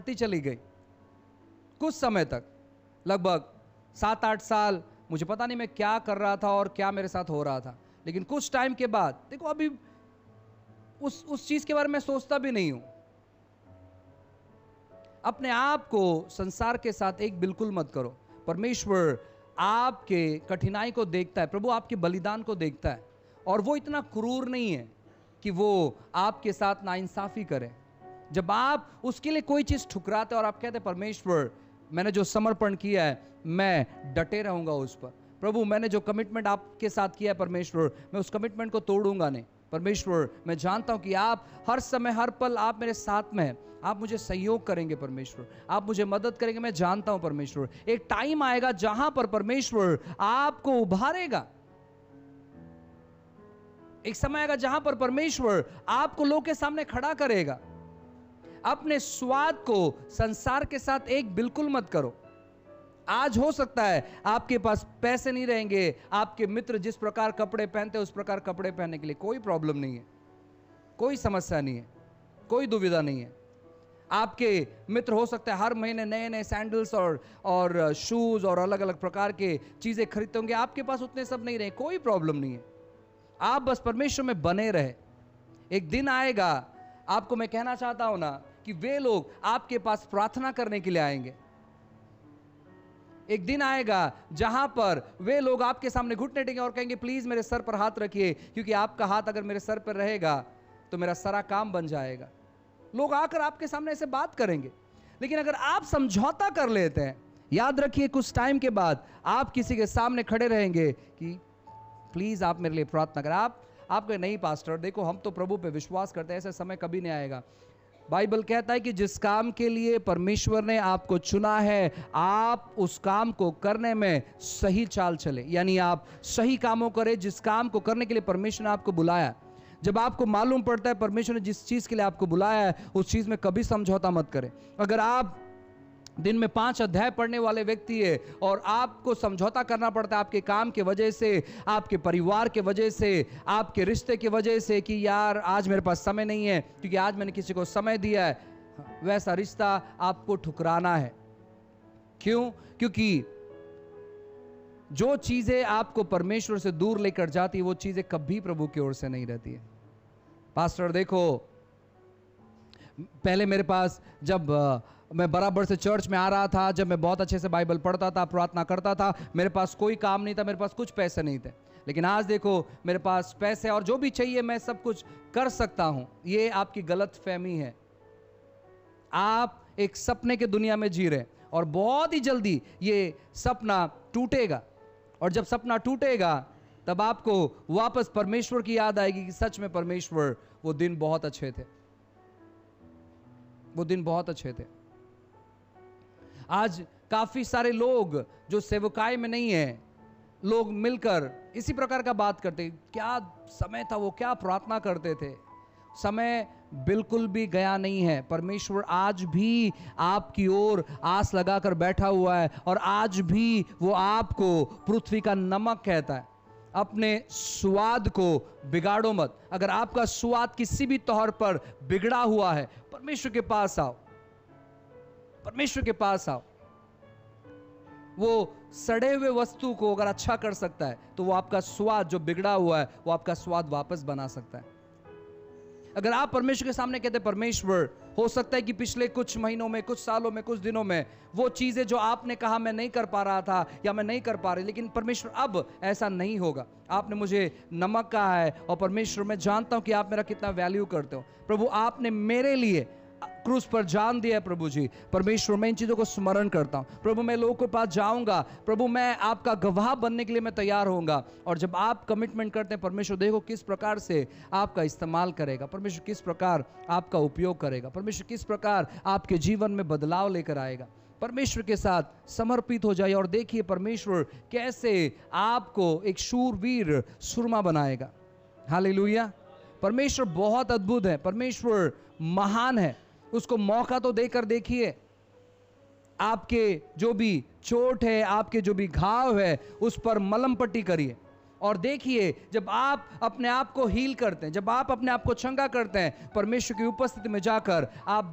बढ़ती चली गई। कुछ समय तक, लगभग 7-8 साल, मुझे पता नहीं मैं क्या कर रहा था और क्या मेरे साथ हो रहा था, लेकिन कुछ टाइम के बाद देखो, अभी उस चीज के बारे में सोचता भी नहीं हूं। अपने आप को संसार के साथ एक बिल्कुल मत करो। परमेश्वर आपके कठिनाई को देखता है, प्रभु आपके बलिदान को देखता है, और वो इतना क्रूर नहीं है कि वो आपके साथ नाइंसाफी करे। जब आप उसके लिए कोई चीज ठुकराते और आप कहते परमेश्वर मैंने जो समर्पण किया है मैं डटे रहूंगा उस पर, प्रभु मैंने जो कमिटमेंट आपके साथ किया है परमेश्वर मैं उस कमिटमेंट को तोड़ूंगा नहीं। परमेश्वर मैं जानता हूं कि आप हर समय हर पल आप मेरे साथ में हैं, आप मुझे सहयोग करेंगे परमेश्वर, आप मुझे मदद करेंगे। मैं जानता हूं परमेश्वर एक टाइम आएगा जहां पर परमेश्वर आपको उभारेगा। एक समय आएगा जहां पर परमेश्वर आपको लोग के सामने खड़ा करेगा। अपने स्वाद को संसार के साथ एक बिल्कुल मत करो। आज हो सकता है आपके पास पैसे नहीं रहेंगे, आपके मित्र जिस प्रकार कपड़े पहनते हैं उस प्रकार कपड़े पहनने के लिए कोई प्रॉब्लम नहीं है, कोई समस्या नहीं है, कोई दुविधा नहीं है। आपके मित्र हो सकता है हर महीने नए नए सैंडल्स और शूज और अलग अलग प्रकार के चीजें खरीदते होंगे, आपके पास उतने सब नहीं रहे, कोई प्रॉब्लम नहीं है। आप बस परमेश्वर में बने रहे। एक दिन आएगा, आपको मैं कहना चाहता हूं ना कि वे लोग आपके पास प्रार्थना करने के लिए आएंगे। एक दिन आएगा जहां पर वे लोग आपके सामने घुटने टेकेंगे और कहेंगे प्लीज मेरे सर पर हाथ रखिए, क्योंकि आपका हाथ अगर मेरे सर पर रहेगा तो मेरा सारा काम बन जाएगा। लोग आकर आपके सामने ऐसे बात करेंगे। लेकिन अगर आप समझौता कर लेते हैं, याद रखिए कुछ टाइम के बाद आप किसी के सामने खड़े रहेंगे कि प्लीज आप मेरे लिए प्रार्थना करें। आप कहें नहीं पास्टर, देखो हम तो प्रभु पे विश्वास करते हैं, ऐसा समय कभी नहीं आएगा। बाइबल कहता है कि जिस काम के लिए परमेश्वर ने आपको चुना है आप उस काम को करने में सही चाल चले, यानी आप सही कामों करें जिस काम को करने के लिए परमेश्वर ने आपको बुलाया। जब आपको मालूम पड़ता है परमेश्वर ने जिस चीज के लिए आपको बुलाया है उस चीज में कभी समझौता मत करें। अगर आप दिन में 5 अध्याय पढ़ने वाले व्यक्ति है और आपको समझौता करना पड़ता है आपके काम के वजह से, आपके परिवार के वजह से, आपके रिश्ते की वजह से कि यार आज मेरे पास समय नहीं है क्योंकि आज मैंने किसी को समय दिया है, वैसा रिश्ता आपको ठुकराना है। क्यों? क्योंकि जो चीजें आपको परमेश्वर से दूर लेकर जाती है वो चीजें कभी प्रभु की ओर से नहीं रहती है। पास्टर देखो, पहले मेरे पास जब मैं बराबर से चर्च में आ रहा था, जब मैं बहुत अच्छे से बाइबल पढ़ता था, प्रार्थना करता था, मेरे पास कोई काम नहीं था, मेरे पास कुछ पैसे नहीं थे। लेकिन आज देखो मेरे पास पैसे और जो भी चाहिए मैं सब कुछ कर सकता हूं। ये आपकी गलत फहमी है। आप एक सपने के दुनिया में जी रहे और बहुत ही जल्दी ये सपना टूटेगा, और जब सपना टूटेगा तब आपको वापस परमेश्वर की याद आएगी कि सच में परमेश्वर वो दिन बहुत अच्छे थे, वो दिन बहुत अच्छे थे। आज काफी सारे लोग जो सेवकाई में नहीं है, लोग मिलकर इसी प्रकार का बात करते, क्या समय था वो, क्या प्रार्थना करते थे। समय बिल्कुल भी गया नहीं है। परमेश्वर आज भी आपकी ओर आस लगाकर बैठा हुआ है और आज भी वो आपको पृथ्वी का नमक कहता है। अपने स्वाद को बिगाड़ो मत। अगर आपका स्वाद किसी भी तौर पर बिगड़ा हुआ है, परमेश्वर के पास आओ, परमेश्वर के पास आओ। वो सड़े हुए वस्तु को अगर अच्छा कर सकता है तो वो आपका स्वाद जो बिगड़ा हुआ है वो आपका स्वाद वापस बना सकता है। अगर आप परमेश्वर के सामने कहते परमेश्वर, हो सकता है कि पिछले कुछ महीनों में, कुछ सालों में, कुछ दिनों में वो चीजें जो आपने कहा मैं नहीं कर पा रहा था या मैं नहीं कर पा रही, लेकिन परमेश्वर अब ऐसा नहीं होगा। आपने मुझे नमक कहा है और परमेश्वर मैं जानता हूं कि आप मेरा कितना वैल्यू करते हो। प्रभु आपने मेरे लिए क्रूस पर जान दिया है। प्रभु जी परमेश्वर मैं इन चीजों को स्मरण करता हूं। प्रभु मैं लोगों के पास जाऊंगा, प्रभु मैं आपका गवाह बनने के लिए मैं तैयार होऊंगा। और जब आप कमिटमेंट करते हैं परमेश्वर देखो किस प्रकार से आपका इस्तेमाल करेगा, परमेश्वर किस प्रकार आपका उपयोग करेगा, परमेश्वर किस प्रकार आपके जीवन में बदलाव लेकर आएगा। परमेश्वर के साथ समर्पित हो जाइए और देखिए परमेश्वर कैसे आपको एक शूरवीर सुरमा बनाएगा। हालेलुया। परमेश्वर बहुत अद्भुत है, परमेश्वर महान है। उसको मौका तो देकर देखिए। आपके जो भी चोट है, आपके जो भी घाव है, उस पर मलहम पट्टी करिए और देखिए जब आप अपने आप को हील करते हैं, जब आप अपने आप को चंगा करते हैं, परमेश्वर की उपस्थिति में जाकर आप